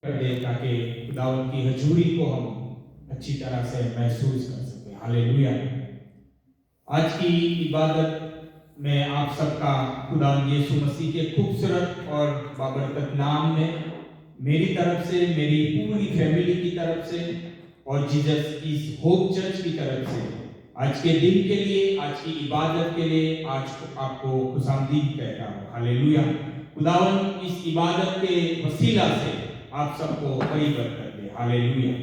कर दे ताकि खुदावंद की हजूरी को हम अच्छी तरह से महसूस कर सकें। हालेलुया। आज की इबादत में आप सबका खुदावंद यीशु मसीह के खूबसूरत और बाबरकत नाम में मेरी तरफ से, मेरी पूरी फैमिली की तरफ से और जीसस इस होप चर्च की तरफ से आज के दिन के लिए, आज की इबादत के लिए आज आपको खुशामदीद कहता हूँ। हालेलुया। खुदावंद इस इबादत के वसीला से आप सबको बड़ी बरकत दे। हालेलुया।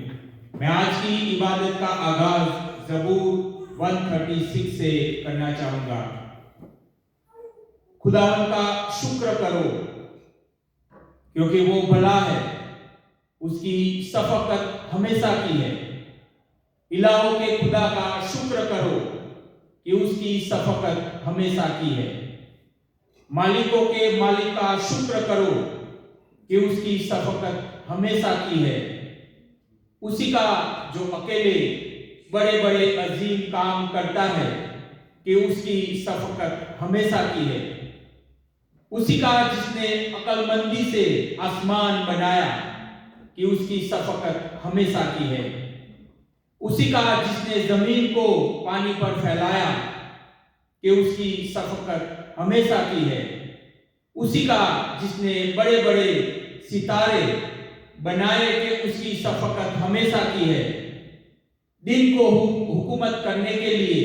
मैं आज की इबादत का आगाज ज़बूर 136 से करना चाहूंगा। खुदावंद का शुक्र करो क्योंकि वो भला है, उसकी शफकत हमेशा की है। इलाहों के खुदा का शुक्र करो कि उसकी शफकत हमेशा की है। मालिकों के मालिक का शुक्र करो कि उसकी शफकत हमेशा की है। उसी का जो अकेले बड़े बड़े अजीम काम करता है कि उसकी शफकत हमेशा की है। उसी का जिसने अक्लमंदी से आसमान बनाया कि उसकी शफकत हमेशा की है। उसी का जिसने जमीन को पानी पर फैलाया कि उसकी शफकत हमेशा की है। उसी का जिसने बड़े बड़े सितारे बनाए कि उसकी शफकत हमेशा की है। दिन को हुकूमत करने के लिए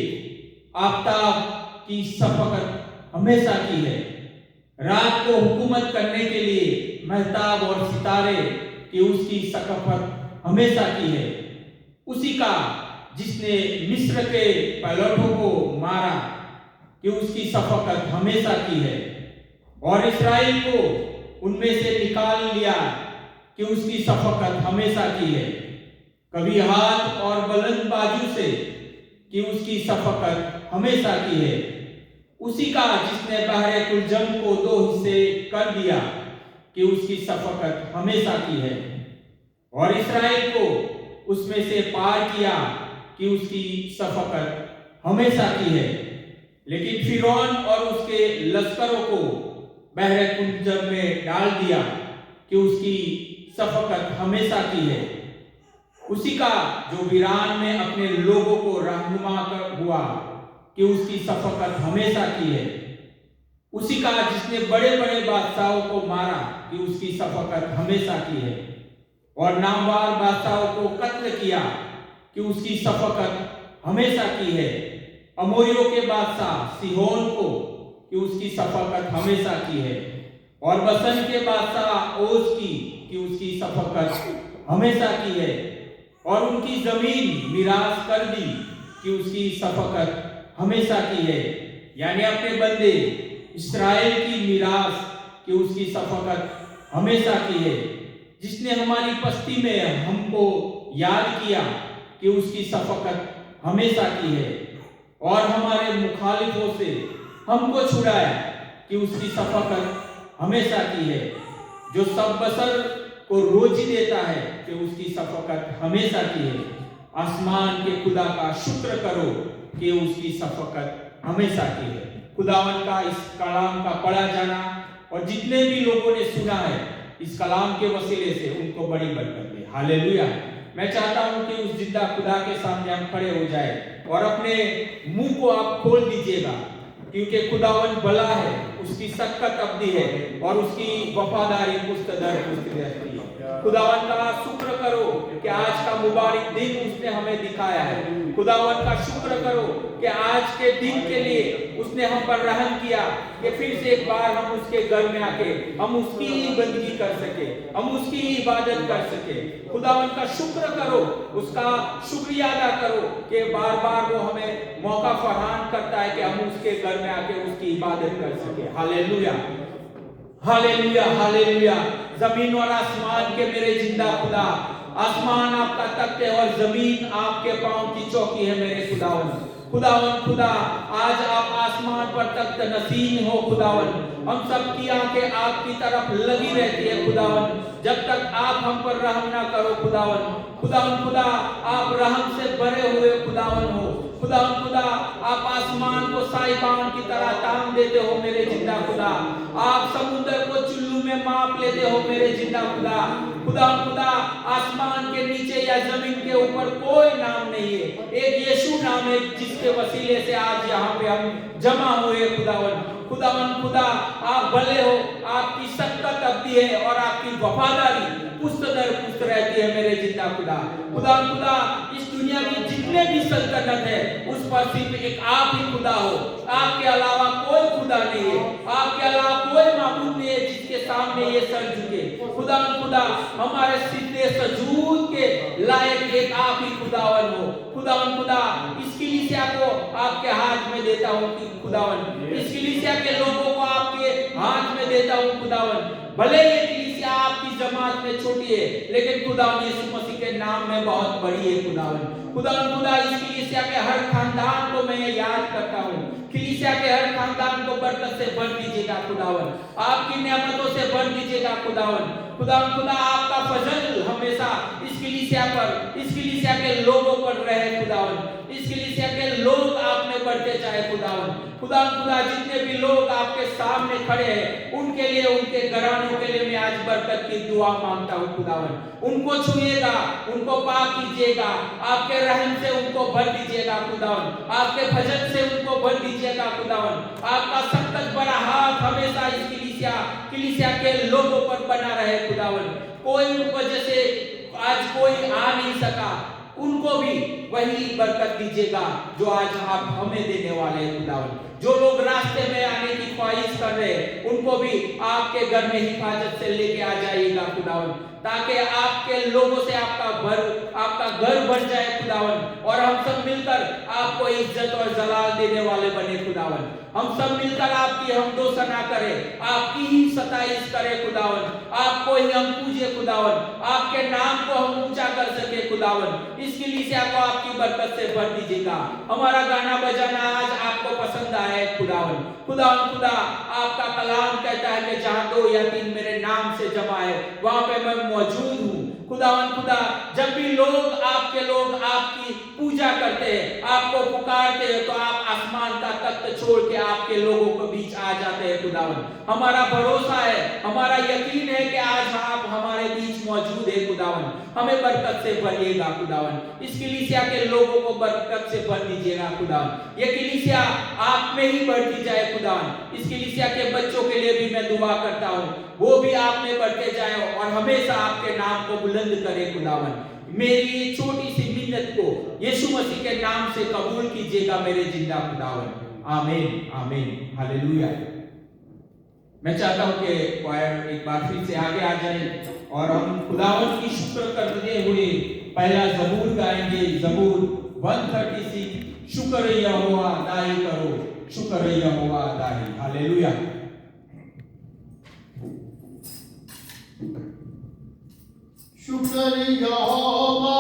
आफताब की शफकत हमेशा की है। रात को हुकूमत करने के लिए महताब और सितारे की उसकी शफकत हमेशा की है। उसी का जिसने मिस्र के पायलटों को मारा कि उसकी शफकत हमेशा की है और इस्राएल को उनमें से निकाल लिया कि उसकी शफकत हमेशा की है। कभी हाथ और बुलंद बाजू से कि उसकी शफकत हमेशा की है। उसी का जिसने बहरे कुलजम को दो हिस्से कर दिया कि उसकी शफकत हमेशा की है और इस्राएल को उसमें से पार किया कि उसकी शफकत हमेशा की है। लेकिन फिरौन और उसके लश्करों को बहरे कुलजम में डाल दिया कि उसकी शफकत हमेशा की है। उसी का जो वीरान में अपने लोगों को रहनुमा कर हुआ कि उसकी शफकत हमेशा की है। उसी का जिसने बड़े बड़े बादशाहों को मारा कि उसकी शफकत हमेशा की है और नामवार बादशाहों को कत्ल किया कि उसकी शफकत हमेशा की है। अमोरियों के बादशाह सिहोन को कि उसकी शफकत हमेशा की है और बसन के बादशाह ओज की कि उसकी शफकत हमेशा की है और उनकी जमीन मिरास कर दी कि उसकी शफकत हमेशा की है। यानी अपने बंदे इस्राएल की मिरास कि उसकी शफकत हमेशा की है। जिसने हमारी पस्ती में हमको याद किया कि उसकी शफकत हमेशा की है और हमारे मुखालिफों से हमको छुड़ाया कि उसकी शफकत हमेशा की है। जो सब बशर को रोजी देता है कि उसकी शफकत हमेशा की है। आसमान के खुदा का शुक्र करो कि उसकी शफकत हमेशा की है। खुदावन का इस कलाम का पढ़ा जाना और जितने भी लोगों ने सुना है इस कलाम के वसीले से उनको बड़ी बरकत दे। हालेलुया। मैं चाहता हूं कि उस जिंदा खुदा के सामने हम खड़े हो जाए और अपने मुंह को आप खोल दीजिएगा क्योंकि खुदावन भला है, उसकी सख्त अब्दी है और उसकी वफादारी पुस्त दर पुस्त रहती है। खुदावन का शुक्र करो कि आज का मुबारक दिन उसने हमें दिखाया है। खुदावन का शुक्र करो कि आज के दिन के लिए उसने हम पर रहम किया कि फिर से एक बार हम उसके घर में आके हम उसकी बंदगी कर सके, हम उसकी इबादत कर सके। खुदावन का शुक्र करो, उसका शुक्रिया अदा करो कि बार बार वो हमें मौका फराहम करता है कि हम उसके घर में आके उसकी इबादत कर सके। Hallelujah, hallelujah, hallelujah. जमीन और आसमान के मेरे जिंदा खुदा, आसमान आपका तख्त है और जमीन आपके पांव की चौकी है मेरे खुदावन। खुदावन खुदा, आज आप आसमान पर तख्त नसीन हो खुदावन। हम सब की आंखें आपकी तरफ लगी रहती है खुदावन, जब तक आप हम पर रहम ना करो खुदावन। खुदावन खुदा, आप रहम से भरे हुए खुदावन हो। खुदावन खुदा, आप आसमान को साहिबान की तरह तान देते हो मेरे जिंदा खुदा। आप समुद्र को चुल्लू में माप लेते हो मेरे जिंदा खुदा। खुदा खुदा आसमान के नीचे या जमीन के ऊपर कोई नाम नहीं है, एक यीशु नाम है जिसके वसीले से आज यहाँ पे हम जमा हुए। खुदावन खुदा आप भले हो, आपकी सख्त अब्दी है और आपकी वफादारी पुश्त दर पुश्त रहती है मेरे जिंदा खुदा। खुदा इस दुनिया की जितने भी सल्तनत है उस पर सिर्फ एक आप ही खुदा हो, आपके अलावा कोई खुदा नहीं है, आपके अलावा कोई माबूद नहीं है जिसके सामने ये सर झुके। खुदा हमारे सीधे सजूद के लायक एक आप ही खुदावन हो। खुदा इस कलीसिया को आपके हाथ में देता हूँ कि खुदावन, इस कलीसिया के लोगों को आपके हाथ में देता हूँ खुदावन। भले ये कलीसिया आपकी जमात में छोटी है लेकिन खुदावन यीशु मसीह के नाम में बहुत बड़ी है खुदावन इस कलीसिया के हर खानदान को मैं याद करता हूँ, कलीसिया के हर खानदान को बरकत से भर दीजिएगा खुदावन, आपकी नेमतों से भर दीजिएगा खुदा आपका फजल हमेशा इस कलीसिया पर, इस कलीसिया के लोगों पर रहे खुदावन, इस कलीसिया के लोग आप में बढ़ते जाए खुदा जितने भी लोग आपके सामने खड़े हैं उनके लिए, उनके घरानों के लिए मैं आज बरकत की दुआ मांगता हूँ खुदावन। उनको छुएगा, उनको पाक कीजिएगा, आपके रहम से उनको भर दीजिएगा खुदावन, आपके फजल से उनको भर दीजिएगा खुदावन। आपका सख्त बड़ा हाथ हमेशा इस कलीसिया के लोगों पर बना रहे खुदावन। कोई वजह से आज कोई आ नहीं सका, उनको भी वही बरकत दीजिएगा जो आज आप हमें देने वाले हैं खुदावन। जो लोग रास्ते में आने की ख्वाहिश कर रहे हैं उनको भी आपके घर में हिफाजत से लेके आ जाइएगा खुदावन, ताकि आपके लोगों से आपका घर बन जाए खुदावन, और हम सब मिलकर आपको इज्जत और जलाल देने वाले बने खुदावन। हम सब मिलकर आपकी हम दो सना करें, आपकी ही सताइश करें खुदावन, आपको ही हम पूजे खुदावन, आपके नाम को हम ऊंचा कर सके खुदावन। इस कलीसिया को आपकी बरकत से भर दीजिएगा। हमारा गाना बजाना आज आपको पसंद आए खुदावन आपका कलाम कहता है कि जहां 2 या 3 मेरे नाम से जमा है वहां पे मैं मौजूद हूँ खुदा। जब भी आपके लोग आपकी पूजा करते हैं, आपको पुकारते हैं, तो आप आसमान का तख्त छोड़ के आपके लोगों के बीच आ जाते हैं खुदावन। हमारा भरोसा है, हमारा यकीन है कि आज आप हमारे बीच मौजूद है खुदावन। हमें बरकत से भरिएगा खुदावन, इस कलीसिया के लोगों को बरकत से भर दीजिएगा खुदावन। ये कलीसिया आप में ही बढ़ती जाए खुदावन। इस कलीसिया के बच्चों के लिए भी मैं दुआ करता हूँ, वो भी आप में बढ़ते जाए और हमेशा आपके नाम को बुलंद करे खुदावन। मेरी ये छोटी सी मिन्नत को यीशु मसीह के नाम से कबूल कीजिएगा मेरे जिंदा खुदावन। आमीन आमीन हालेलुया। मैं चाहता हूं कि क्वायर एक बार फिर से आगे आ जाए और हम खुदावन की शुक्र करते हुए पहला जबूर गाएंगे, जबूर 136, शुक्र यहोवा अदाई करो, शुक्र यहोवा अदाई। हालेलुया। शुक्र यहोवा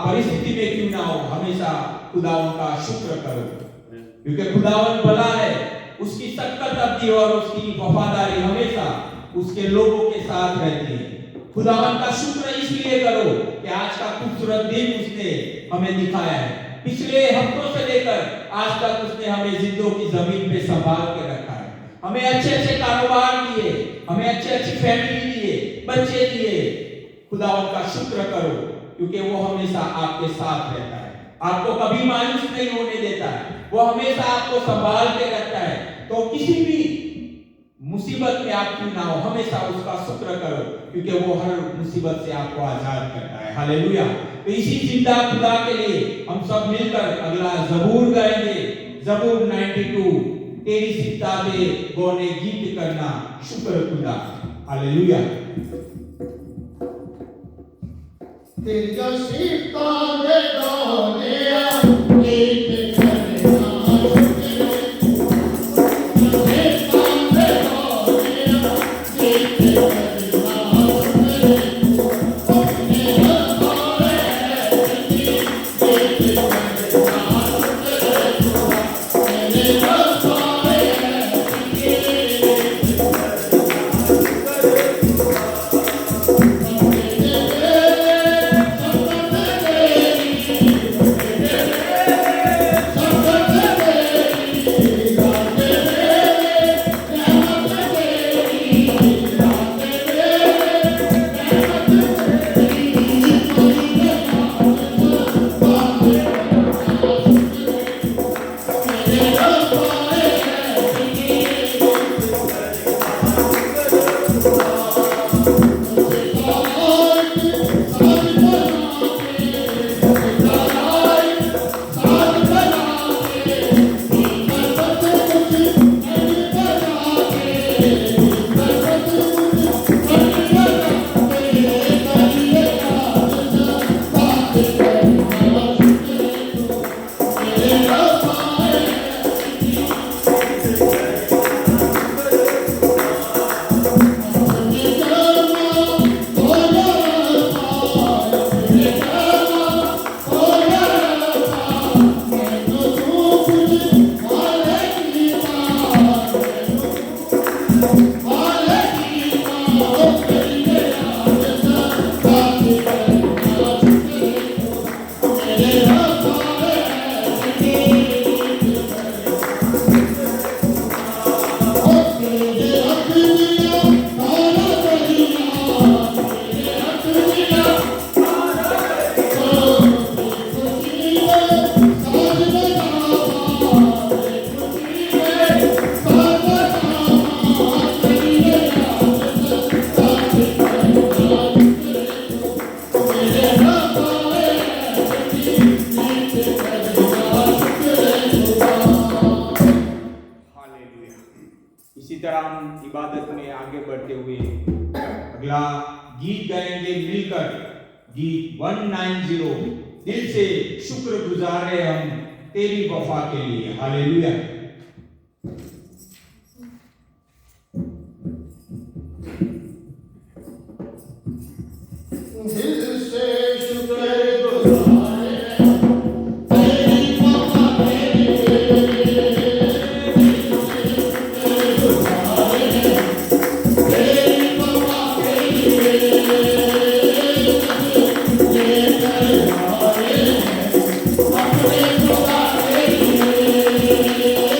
परिस्थिति में क्यों ना हो, हमेशा खुदावन का शुक्र करो, क्योंकि खुदावन भला है, उसकी सख्त अब्दी और उसकी वफादारी हमेशा उसके लोगों के साथ रहती है। खुदावन का शुक्र इसलिए करो कि आज का खूबसूरत दिन उसने हमें दिखाया है। पिछले हफ्तों से लेकर आज तक उसने हमें जिंदों की जमीन पे संभाल के रखा है। हमें अच्छे अच्छे कारोबार दिए, हमें अच्छी अच्छी फैमिली दिए, बच्चे दिए। खुदावन का शुक्र करो, क्योंकि वो हमेशा आपके साथ रहता है, आपको कभी मायूस नहीं होने देता है, वो हमेशा आपको संभाल के रखता है। तो किसी भी मुसीबत में आप क्यों ना हो, हमेशा उसका शुक्र करो, क्योंकि वो हर मुसीबत से आपको आजाद करता है। हालेलुया। तो इसी जिंदा खुदा के लिए हम सब मिलकर अगला जबूर गाएंगे, जबूर 92, तेरी सितारे गौने गीत करना शुक्र खुदा। हालेलुया। तेरी सितारे गौने गीत करना इबादत में आगे बढ़ते हुए अगला गीत गाएंगे मिलकर, गीत 190, दिल से शुक्र गुजारे हम तेरी वफा के लिए। हालेलुया। दिल से शुक्र गुजारे तेरी वफा के लिए, अपने खुदा के लिए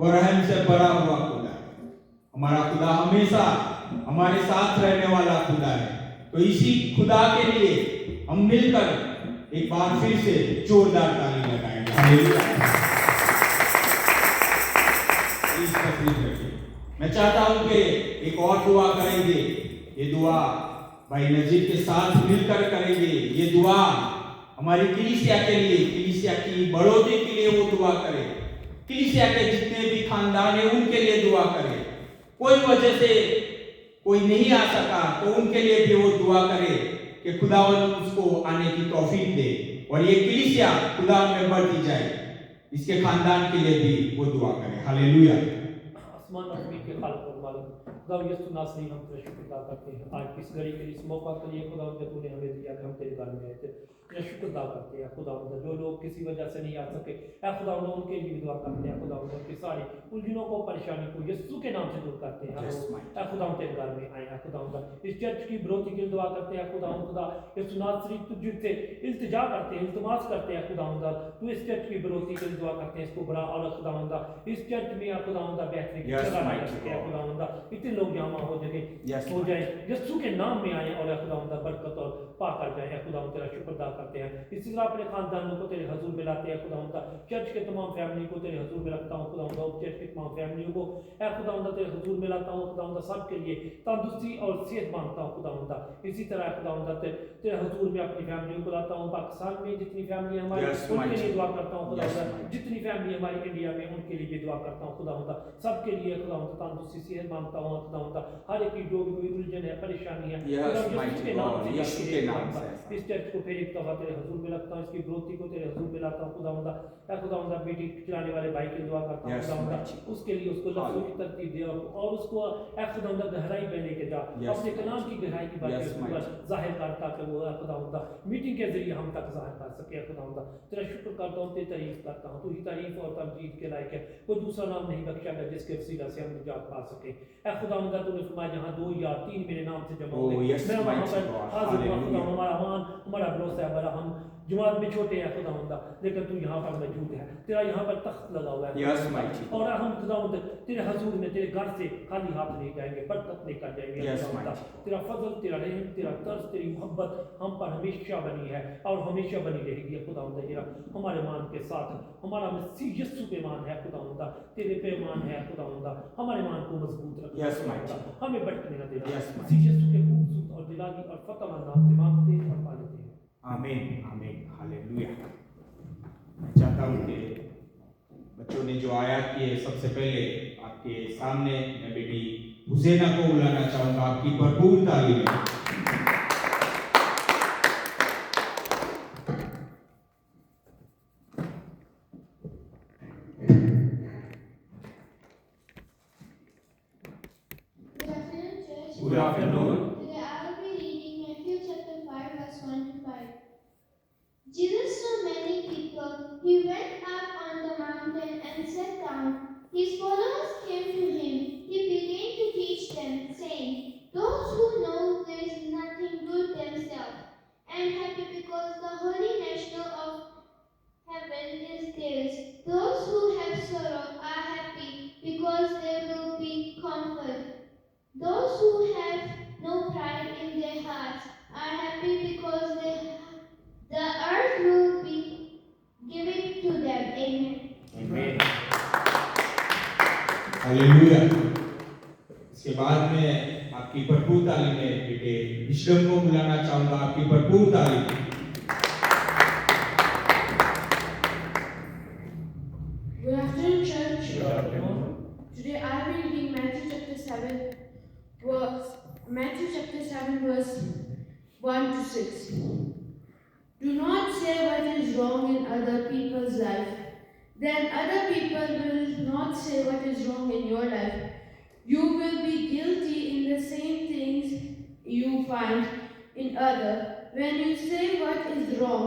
वो रहम से भरा हुआ खुदा है। हमारा खुदा हमेशा हमारे साथ रहने वाला खुदा है। तो इसी खुदा के लिए हम मिलकर एक बार फिर से जोरदार ताली लगाएंगे। हालेलुया। इस तकलीफ रखिए। मैं चाहता हूं कि एक और दुआ करेंगे। ये दुआ भाई नजीर के साथ मिलकर करेंगे। ये दुआ हमारी कलीसिया के लिए, कलीसिया की बढ़ोतरी के लिए वो दुआ करें। कलीसिया के जितने भी खानदान है उनके लिए दुआ करें। कोई वजह से कोई नहीं आ सका तो उनके लिए भी वो दुआ करे कि खुदावंद उसको आने की तौफीक दे और ये कलीसिया खुदा में बढ़ती जाए। इसके खानदान के लिए भी वो दुआ करे। हालेलुया। आसमान और ज़मीन के खालिक और मालिक खुदा यीशु नासरी हम तेरा शुक्र अदा करते हैं आज इस घड़ी के लिए, इस मौका के लिए खुदा जो तूने हमें दिया कि हम तेरे घर में आए थे। तेरा शुक्र अदा करते हैं खुदा, जो लोग किसी वजह से नहीं आ सके खुदा उनके लिए दुआ करते हैं। खुदा उनकी सारी उलझनों को, परेशानी को यीशु के नाम से दूर करते हैं। खुदा तेरे घर में आए हैं। खुदा इस चर्च की बढ़ोतरी के लिए दुआ करते हैं। खुदा यीशु नासरी तुझसे इल्तिजा करते हैं, इल्तिमास करते हैं। खुदा तू इस चर्च की बढ़ोतरी के लिए दुआ करते हैं। इसको बड़ा और खुदा इस चर्च में खुदा बेहतरीन खुदा इतने लोग जमा हो जाए यीशु के नाम में आए और खुदा बरकत और पा कर जाए। खुदा तेरा शुक्र अदा करते हैं। इसी तरह अपने खानदानों को तेरे हजूर में लाते हैं। खुदा चर्च के तमाम फैमिली को तेरे हजूर में रखता हूँ। खुदा चर्च की तमाम फैमिलियों को खुदा तेरे हजूर में लाता हूँ। खुदा सबके लिए तंदुरुस्ती और सेहत मांगता हूँ। खुदा इसी तरह खुदा तेरे हजूर में अपनी फैमिलियों को लाता हूँ। पाकिस्तान में जितनी फैमिली हमारी उनके लिए दुआ करता हूँ। खुदा जितनी फैमिली हमारी इंडिया में उनके लिए भी दुआ करता हूँ। खुदा सबके लिए खुदा तंदुरुस्ती सेहत मांगता हूँ। खुदा हर एक की जो भी कोई उलझन है, परेशानी है, इस चर्च को फिर एक दफा तेरे हजूर में लगता हूँ। इसकी बढ़ोतरी को तेरे हजूर में लाता हूँ। खुदा मीटिंग चलाने वाले भाई की दुआ करता हूँ। खुदा उसके लिए उसको लफ्ज़ों की तरतीब दे और उसको खुदा गहराई में लेके जा, अपने कलाम की गहराई की बात जाहिर कर ताकि वो खुदा मीटिंग के जरिए हम तक जाहिर कर सके। खुदा तेरा शुक्र करता हूँ, तेरी तारीफ करता हूँ। तू ही तारीफ और तमजीद के लायक है। कोई दूसरा नाम नहीं बख्शा गया जिसके वसीला से हम निजात पा सके। खुदा तूने फरमाया जहाँ 2 या 3 मेरे नाम से जमा होंगे मैं वहाँ पर हाजिर हूँ। खुदा हमारा मान, हमारा भरोसा है। बड़ा हम जमात में छोटे हैं खुदा, लेकिन तू यहाँ पर मौजूद है। तेरा यहाँ पर तख्त लगा हुआ है और हम खुदा तेरे हजूर में तेरे घर से खाली हाथ नहीं जाएंगे, बरकत लेकर जाएंगे। तेरा फजल, तेरा रहम, तेरा कर्ज, तेरी मोहब्बत हम पर हमेशा बनी है और हमेशा बनी रहेगी। खुदा हमारे मान के साथ हमारा मसीह यीशु पे मान है। खुदा तेरे पे मान है। खुदा हमारे मान को मजबूत रखना, हमें भटकने न देना। मसीह यीशु के खूबसूरत और दिलानी और फतह नाम से मांगते हैं और पा लेते हैं। आमीन आमीन। हालेलुया। मैं चाहता हूँ कि बच्चों ने जो आयत की है, सबसे पहले आपके सामने मैं बेटी हुसैना को बुलाना चाहूँगा। आपकी भरपूर ताली में। Good afternoon. Today I will be reading Matthew chapter 5 verse 1 to 5. Jesus saw many people. He went up on the mountain and sat down. His followers came to him. He began to teach them, saying, "Those who know there is nothing good themselves and happy because the holy national of heaven is theirs. Those who have sorrow are happy because they will be comforted. Those who have no pride in their hearts are happy because the earth will be given to them." Amen. Amen. Hallelujah. इसके बाद में आपकी भरपूर ताली में बेटे विश्रम को बुलाना चाहूँगा। आपकी भरपूर ताली में। Good afternoon, church. Good afternoon. Today I will be reading Matthew chapter 7, verse 1 to 6. Do not say what is wrong in other people's life. Then other people will not say what is wrong in your life. You will be guilty in the same things you find in other. When you say what is wrong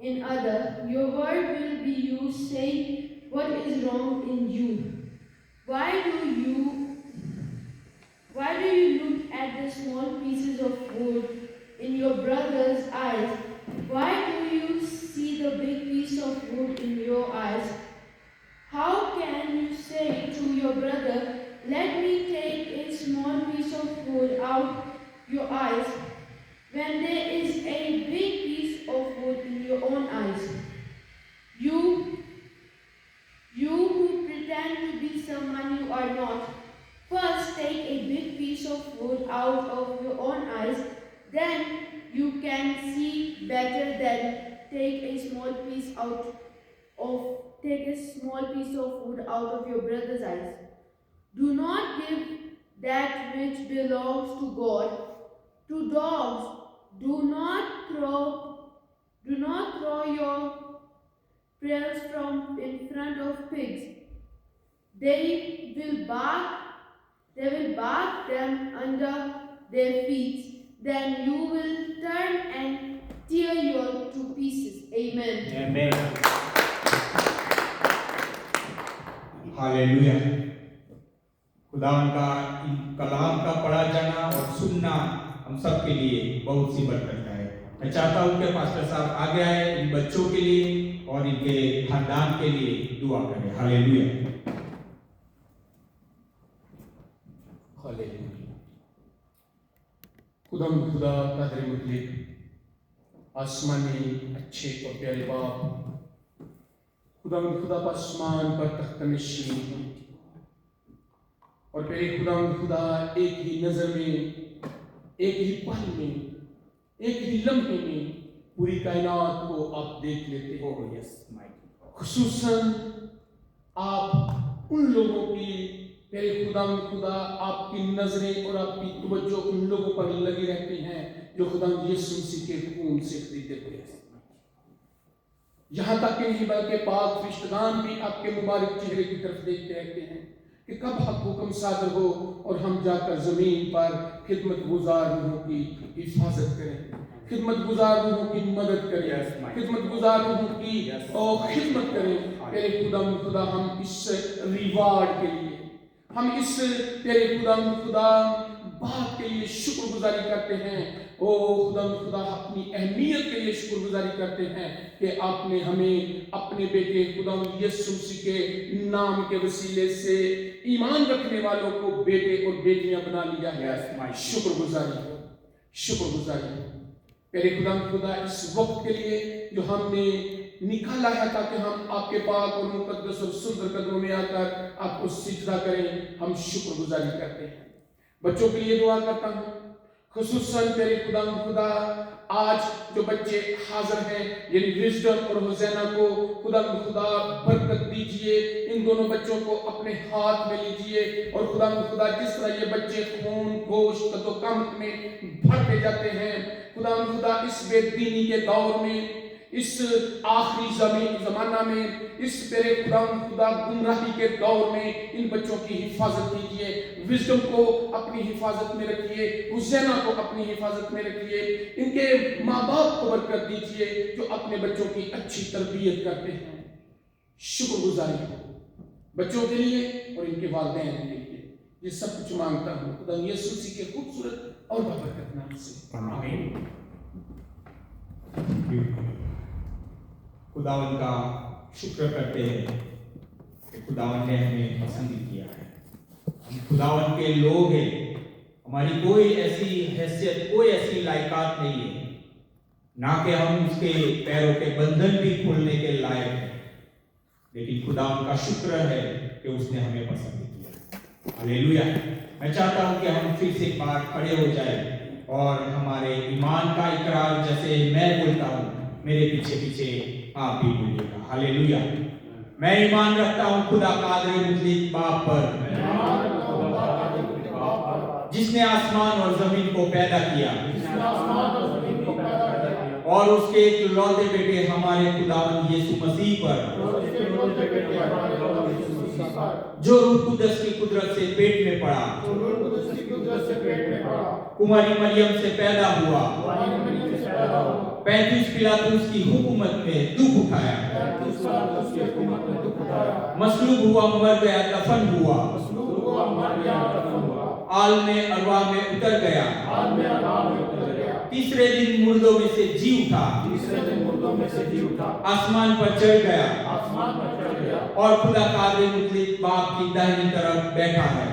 in other, your word will be you saying what is wrong in you. Why do you look at the small pieces of wood in your brother's eyes? Why do you see the big piece of wood in your eyes? How can you say to wood out your eyes when there is a big piece of wood in your own eyes? You who pretend to be someone you are not, first take a big piece of wood out of your own eyes, then you can see better than take a small piece of wood out of your brother's eyes. Do not give that which belongs to God to dogs. Do not throw your pearls from in front of pigs. They will bark them under their feet. Then you will turn and tear you to pieces. Amen. Amen. Hallelujah. खुदावन का कलाम का पढ़ा जाना और सुनना हम सब के लिए बहुत सी बरकत है। मैं चाहता हूँ कि पास्टर साहब आगे आए, इन बच्चों के लिए और इनके खानदान के लिए दुआ करें। हालेलुया। खुदा कादर मुतलिक आसमानी अच्छे और प्यारे बाप, खुदा आसमान पर तख्त नशीन और प्यारे खुदा एक ही नजर में, एक ही पल में, एक ही लम्हे में पूरी कायनात को आप देख लेते हो। खुसूसन आप उन लोगों की प्यारे खुदा आपकी नजरें और आपकी तवज्जो उन लोगों पर लगी रहती हैं जो खुदा यीशु मसीह के खून से खरीदे हुए हैं। यहाँ तक कि नहीं बल्कि पाक फरिश्तगान भी आपके मुबारक चेहरे की तरफ देखते रहते हैं कि कब हक हुक्म सादर हो और हम जाकर जमीन पर खिदमत गुजार रूहों की हिफाजत करें, खिदमत गुजार रूहों की मदद करें, खिदमत गुजार रूहों की खिदमत करें। तेरे खुदा हम इस रिवार्ड के लिए, हम इस तेरे खुदा बात के लिए शुक्रगुजारी करते हैं। ओ खुदा अपनी अहमियत के लिए शुक्रगुजारी करते हैं कि आपने हमें अपने बेटे खुदा यीशु मसीह के नाम के वसीले से ईमान रखने वालों को बेटे और बेटियां बना लिया है। शुक्रगुजारी तेरे खुदा इस वक्त के लिए जो हमने निकाला है ताकि हम आपके पाक और मुकद्दस और सुंदर कदमों में आकर आपको सिजदा करें, हम शुक्रगुजारी करते हैं। बच्चों के लिए दुआ करता हूँ, खुसूसन तेरे खुदा आज जो बच्चे हाजिर हैं, यानी विजडम और हुसैना को खुदा बरकत दीजिए। इन दोनों बच्चों को अपने हाथ में लीजिए और खुदा जिस तरह ये बच्चे खून गोश्त तो कम में भरते जाते हैं, खुदा इस बेदीनी के दौर में, इस आखिरी जमाना में, इस तेरे खुदा गुमराही के दौर में इन बच्चों की हिफाजत कीजिए। विजडम को अपनी हिफाजत में रखिए, हुसैना को अपनी हिफाजत में रखिए, इनके माँ बाप को बरकत दीजिए जो अपने बच्चों की अच्छी तरबियत करते हैं। शुक्रगुजारी हो बच्चों के लिए और इनके वालिदैन के लिए। ये सब कुछ मांगता हूँ खुदा यीशु मसीह के खूबसूरत और बाबरकत नाम से, आमीन। खुदावन का शुक्र करते हैं कि खुदावन ने हमें पसंद किया है। हम खुदावन के लोग हैं, हमारी कोई ऐसी हैसियत, कोई ऐसी लायकात नहीं है, ना कि हम उसके पैरों के बंधन भी खोलने के लायक हैं, लेकिन खुदावन का शुक्र है कि उसने हमें पसंद किया। हालेलुया। मैं चाहता हूं कि हम फिर से एक बार खड़े हो जाए और हमारे ईमान का इकरार जैसे मैं बोलता हूं, मेरे पीछे पीछे आप भी बोलिएगा। हालेलुया। मैं ईमान रखता हूं खुदा कादर मुतलिक बाप पर, जिसने आसमान और जमीन को पैदा किया और उसके इकलौते बेटे हमारे खुदावंद यीशु मसीह पर, जो रूह कुदस की कुदरत से पेट में पड़ा, कुमारी मरियम से पैदा हुआ, 35 पिलातुस की हुकूमत में दुख उठाया, मसलूब हुआ, मर गया, दफन हुआ, आलमे अरवाह में उतर गया, तीसरे दिन मुर्दों में से जी उठा, आसमान पर चढ़ गया और खुदा कादिर मुतलिक बाप की दाहिनी तरफ बैठा है।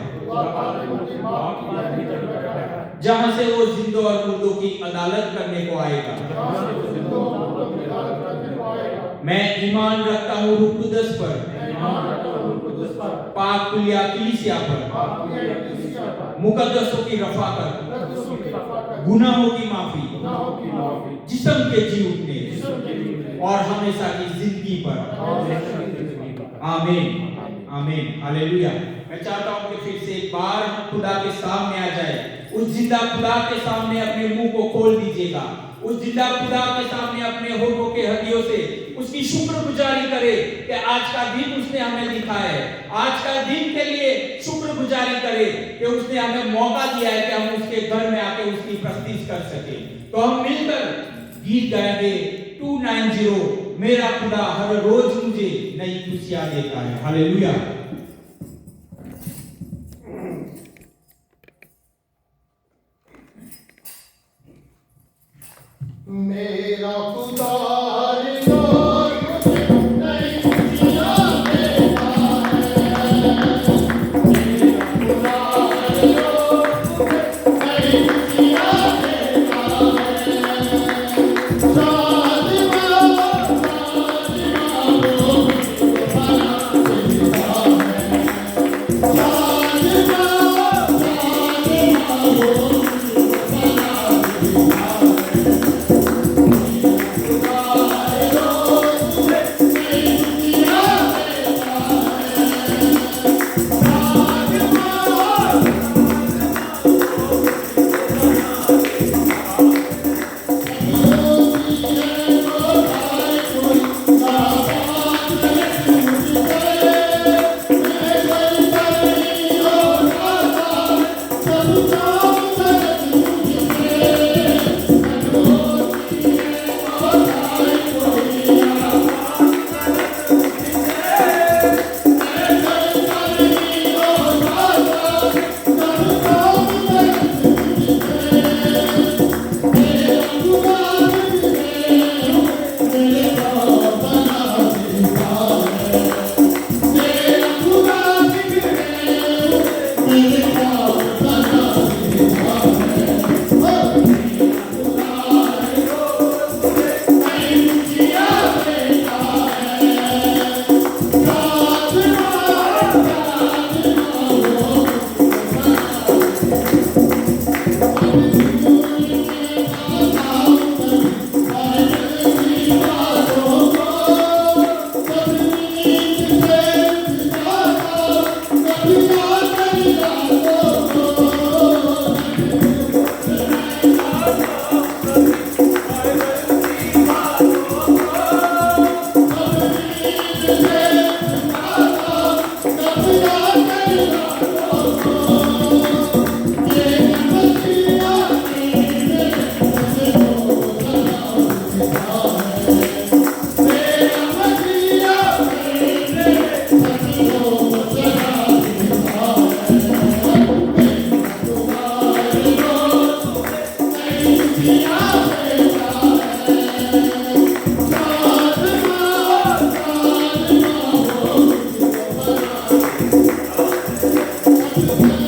जहां से वो जिंदों और मुर्दों की अदालत करने को आएगा। मैं ईमान रखता हूँ रूह कुदस पर, पाक कुलिया कलीसिया पर, मुकद्दसों की रफाकत, गुनाहों की माफी, जिस्म के जी उठने और हमेशा की जिंदगी पर। आमीन आमीन हालेलुया। मैं चाहता हूं कि फिर से एक बार हम खुदा के सामने आ जाए। उस जिंदा खुदा के सामने अपने मुंह को खोल दीजिएगा। उस जिंदा खुदा के सामने अपने होठों के हड्डियों से उसकी शुक्रगुजारी करे कि आज का दिन उसने हमें दिखाया है। आज का दिन के लिए शुक्रगुजारी करे कि उसने हमें मौका दिया है कि हम उसके घर में आके उसकी प्रस्तुति कर सके। तो हम मिलकर गीत गाएंगे 290 मेरा खुदा हर रोज मुझे नई खुशियां देता है। हालेलुया। मेरा खुदा हर रोज मुझे नई खुशियां देता है। मेरा खुदा हर रोज मुझे नई खुशियां देता है। साजिमा वो मुझको बना देता है। साजिमा वो मुझको बना देता है।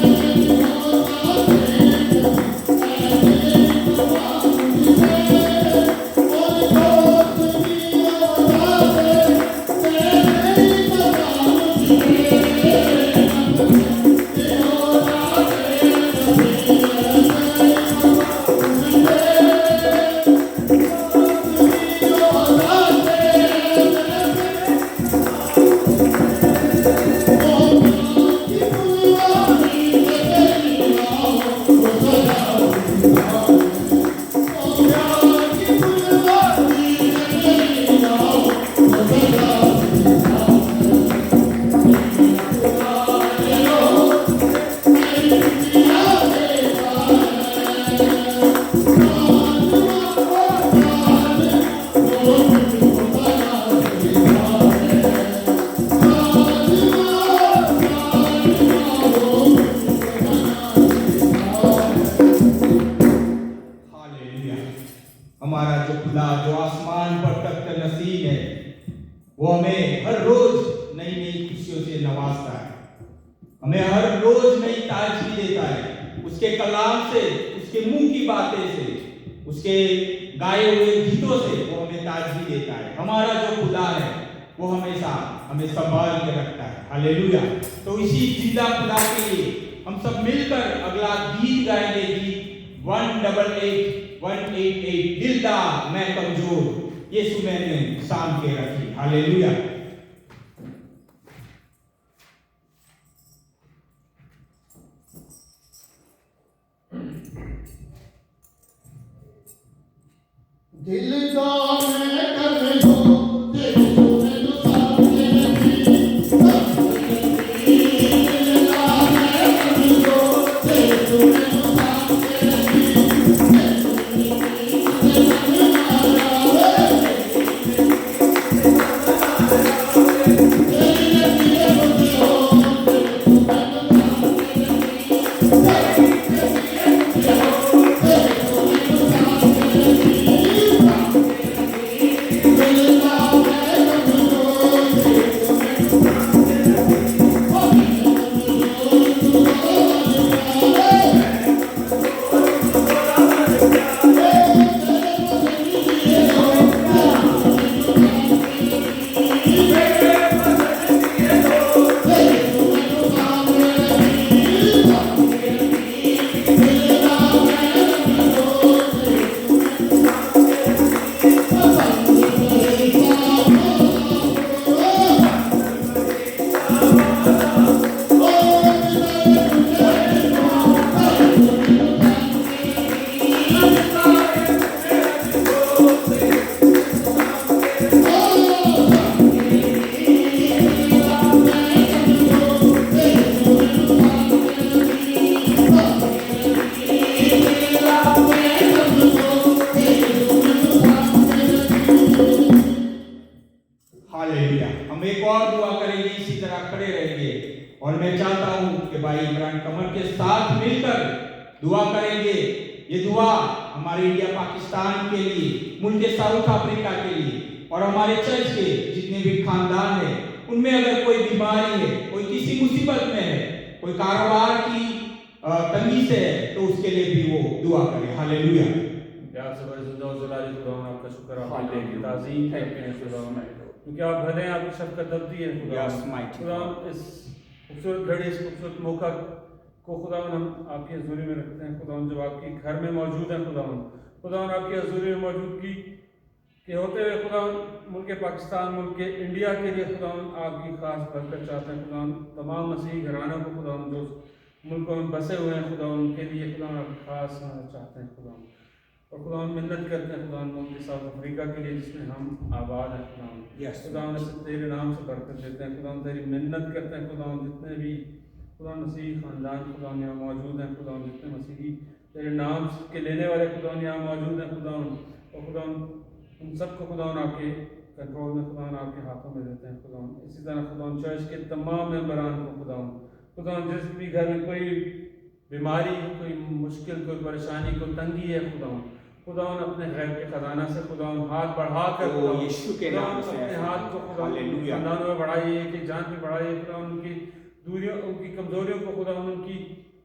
हमें हर रोज नई ताजगी देता है। उसके कलाम से, उसके मुंह की बातें से, उसके गाए हुए गीतों से वो हमें ताजगी देता है। हमारा जो खुदा है वो हमेशा हमें संभाल के रखता है। हालेलुया। तो इसी जिंदा खुदा के लिए हम सब मिलकर अगला गीत गाएंगे, गीत 188 दिलदार मैं कमजोर यीशु मैंने शाम के रखी। हालेलुया। दिलदार मैं कमजोर यीशु मैंने शाम के रखी। दिलदार मैं कमजोर यीशु मैंने शाम के रखी। हालेलुया। हम एक और दुआ करेंगे, इसी तरह खड़े रहेंगे और मैं चाहता हूं कि भाई इमरान कमर के साथ मिलकर दुआ करेंगे। ये दुआ हमारे इंडिया पाकिस्तान के लिए, मुल्क साउथ अफ्रीका के लिए और हमारे चर्च के जितने भी खानदान है उनमें अगर कोई बीमारी है, कोई किसी मुसीबत में है, कोई कारोबार की तंगी से है, तो उसके लिए भी वो दुआ करें। हालेलुया। प्यार से बड़े जिंदा और जलाली खुदा आपका शुक्र है, आपकी ताज़ीम करते हैं खुदा, क्योंकि आप भले हैं, आपकी शफ़क़त अबदी है खुदा। खुदा इस खूबसूरत घड़ी, इस खूबसूरत मौका को खुदा हम आपकी हज़ूरी में रखते हैं खुदा, जब आपके घर में मौजूद हैं खुदा आपकी हज़ूरी में मौजूदगी के होते हुए खुदा मुल्क पाकिस्तान, मुल्क इंडिया के लिए खुदा आपकी ख़ास बरकत चाहते हैं खुदा। तमाम मसीही घरानों को खुदा जो मुल्कों में बसे हुए हैं खुदा, उनके लिए खुदा आप ख़ास चाहते हैं खुदा। और खुदा मिन्नत करते हैं खुदा मुल्क साउथ अफ्रीका के लिए जिसमें हम आबाद हैं खुदा। खुदा तेरे नाम से बरकत देते हैं खुदा, तेरी मिन्नत करते हैं खुदा। जितने भी खुदा मसीही ख़ानदान खुदा यहाँ मौजूद हैं खुदा, जितने मसीही तेरे नाम के लेने वाले खुदा यहाँ मौजूद हैं खुदा, और खुदा उन सबको खुदा आपके कंट्रोल में खुदा आपके हाथों में देते हैं खुदा। इसी तरह खुदा चर्च के तमाम मेंबरान को खुदा जिस भी घर में कोई बीमारी, कोई मुश्किल, कोई परेशानी, कोई तंगी है खुदा अपने गैर के खजाना से खुदा हाथ बढ़ा कर यीशु के नाम से अपने हाथ को खुदा खानदानों में बढ़ाइए, कि जान में बढ़ाइए खुदा, उनकी दूरियों, उनकी कमजोरियों को खुदा, उनकी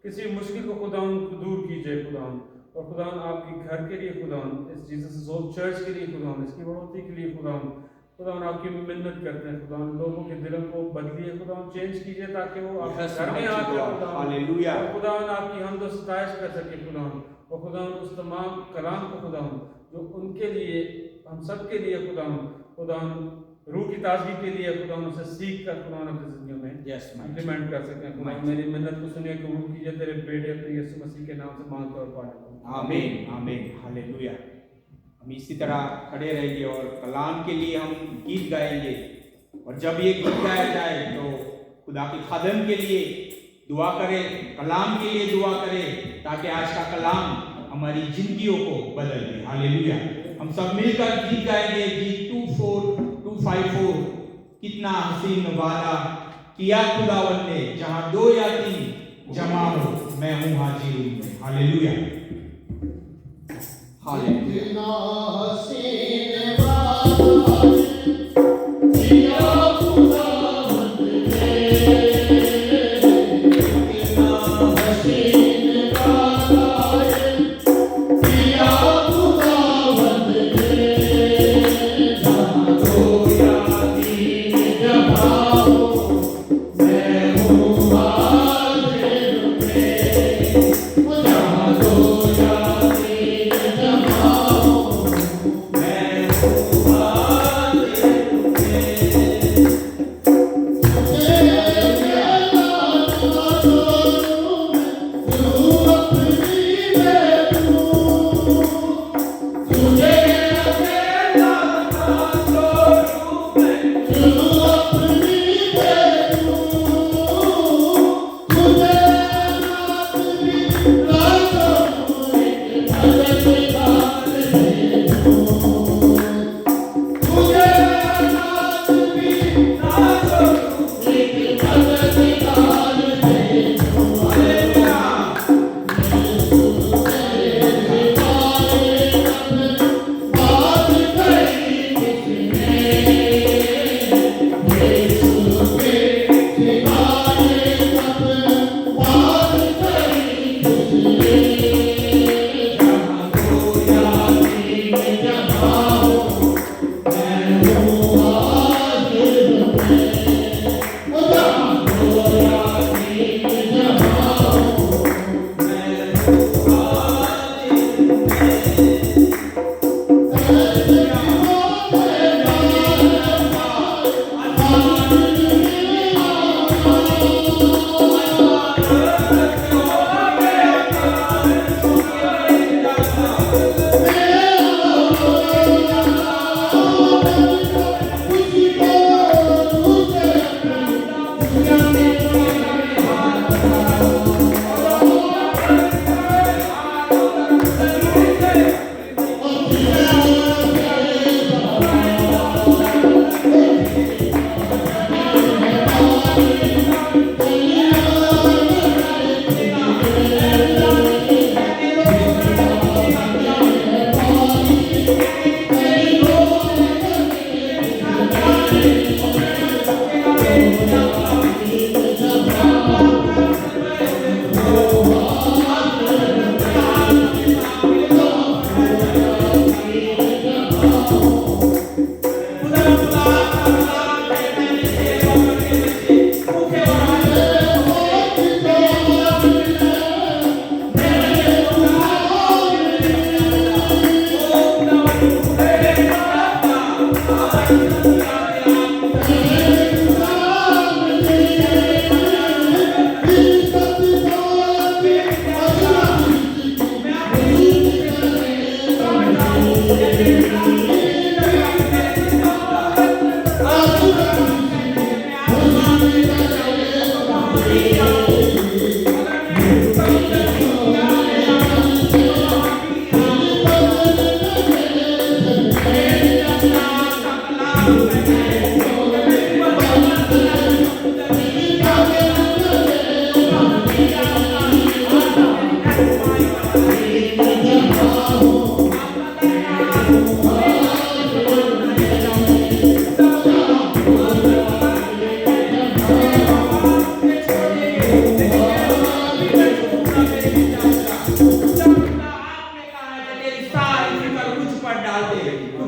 किसी मुश्किल को खुदा उनको दूर कीजिए खुदा। और खुदा आपके घर के लिए खुदा, इस जीसस सोल चर्च के लिए खुदा, इसकी बढ़ोतरी के लिए खुदा आपकी मिन्नत करते हैं खुदा। लोगों के दिलों को बदलिए खुदा, चेंज कीजिए ताकि वो आपके घर में आकर हालेलुया खुदा आपकी हमद व सताइश कर सके खुदा। और खुदा उस तमाम कलाम को खुदा जो उनके लिए, हम सब के लिए खुदा रूह की ताजगी के लिए खुदा उनसे सीख कर खुदा अपनी जिंदगी में इम्प्लीमेंट कर सकें खुदा। मेरी मिन्नत को सुनिए, कबूल कीजिए, तेरे बेटे अपने यीशु मसीह के नाम से मांगते और पाने। आमीन आमीन हालेलुया। हम इसी तरह खड़े रहेंगे और कलाम के लिए हम गीत गाएंगे, और जब ये गीत गाया जाए तो खुदा के खादम के लिए दुआ करें, कलाम के लिए दुआ करें, ताकि आज का कलाम हमारी जिंदगियों को बदल दे। हालेलुया। हम सब मिलकर गीत गाएंगे, गीत 24254। कितना हसीन वादा किया खुदावन ने, जहां 2 या 3 जमा हो मैं हूं हाजिर में। Hallelujah hallelujah. कितना हसीन वादा किया खुदावन ने,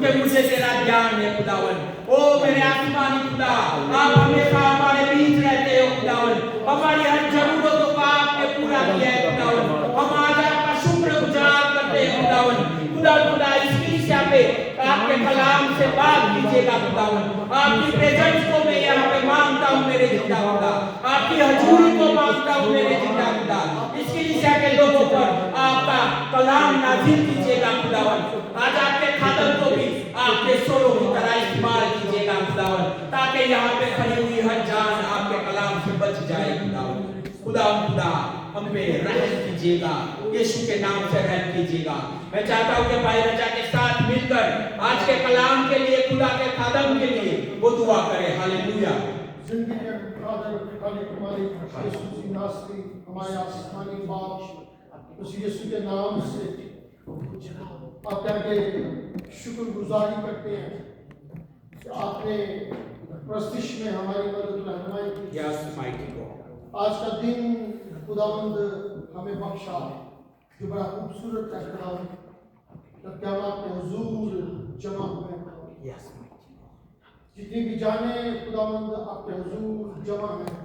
क्योंकि मुझे तेरा ज्ञान है खुदावन। ओ मेरे आसमानी खुदा, आप हमेशा हमारे बीच रहते हो खुदावन। हमारी हर जरूरतों को आपने पूरा किया है खुदावन। हम आज आपका शुक्रगुजार करते हैं खुदावन। खुदा इस कलीसिया पे आपके कलाम से बात कीजिएगा खुदावन। आपकी प्रेजेंस को मैं यहाँ पे मांगता हूँ मेरे जिंदा खुदा। आपकी हजूरी को मांगता हूँ मेरे जिंदा खुदा। इस कलीसिया के लोगों पर आपका कलाम नाज़िल कीजिएगा खुदावन। आज आपके खादम को भी आपके सोलों की तरह इस्तेमाल कीजिएगा खुदावन, ताकि यहाँ पे खड़ी हुई हर जान आपके कलाम से बच जाए खुदावन। खुदा हम पे रहम कीजिएगा, यीशु के नाम से रहम कीजिएगा। मैं चाहता हूँ कि भाई रजा के साथ मिलकर आज के कलाम के लिए, खुदा के खादम के लिए वो दुआ करें। हालेलुया। जिंदगी के कादर खालिक हमारे यीशु मसीह नासरी, हमारे आसमानी बाप उस यीशु के नाम से आप के शुक्रगुजारी करते हैं कि आपने प्रस्तिश में हमारी मदद रहनुमाई की। Yes mighty God. आज का दिन खुदावंद हमें बख्शा जो बड़ा खूबसूरत है खुदावंद, जब क्या हम आपके हुजूर जमा हुए हैं। यस जितनी भी जाने खुदावंद आपके हुजूर जमा हैं,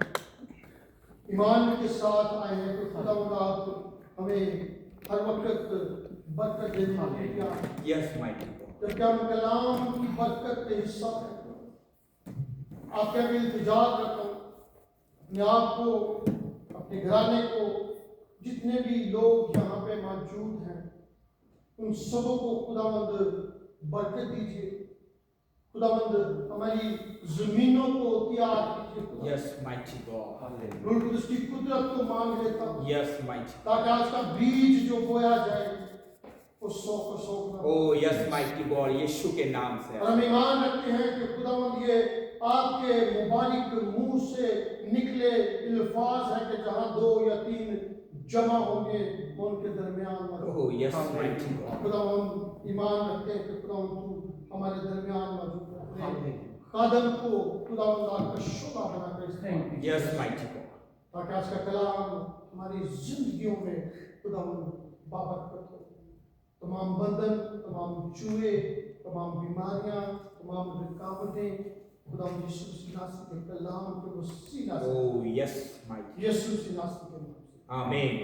ईमान के साथ आए हैं, तो खुदावंद आप हमें हर वक्त बरकत देने वाले क्या। Yes mighty God. जब क्या हम कलाम की बरकत के हिस्सा हैं, आपके आगे इल्तिजा करता हूँ, मैं आपको, अपने घराने को, जितने भी लोग यहाँ पे मौजूद हैं, उन सबों को खुदावंद बरकत दीजिए। खुदावंद हमारी जमीनों को तैयार कीजिए। Yes mighty God. हालेलुया। रूह कुदस की कुदरत को मांग लेता हूँ, यस माइटी। ताकि आज का बीज जो बोया जाए वो 100% ना हो। ओ यस माइटी गॉड, यीशु के नाम से। और हम ईमान रखते हैं कि खुदावंद ये आपके मुबारक मुंह से निकले अल्फाज है कि जहाँ 2 या 3 जमा होंगे वो उनके दरमियान। ओ यस माइटी गॉड। खुदा हम ईमान रखते हैं कि खुदा तू हमारे दरमियान मौजूद है। कादम को खुदा का शोभा बनाकर इस्तेमाल। Yes mighty God. ताकि आज का कलाम हमारी जिंदगियों में खुदा बाबत हो। तमाम बंधन, तमाम चूहे, तमाम बीमारियां, तमाम रुकावटें खुदा यीशु मसीह के कलाम के वसीला से। ओ यस माइटी। यीशु मसीह के नाम से। आमीन।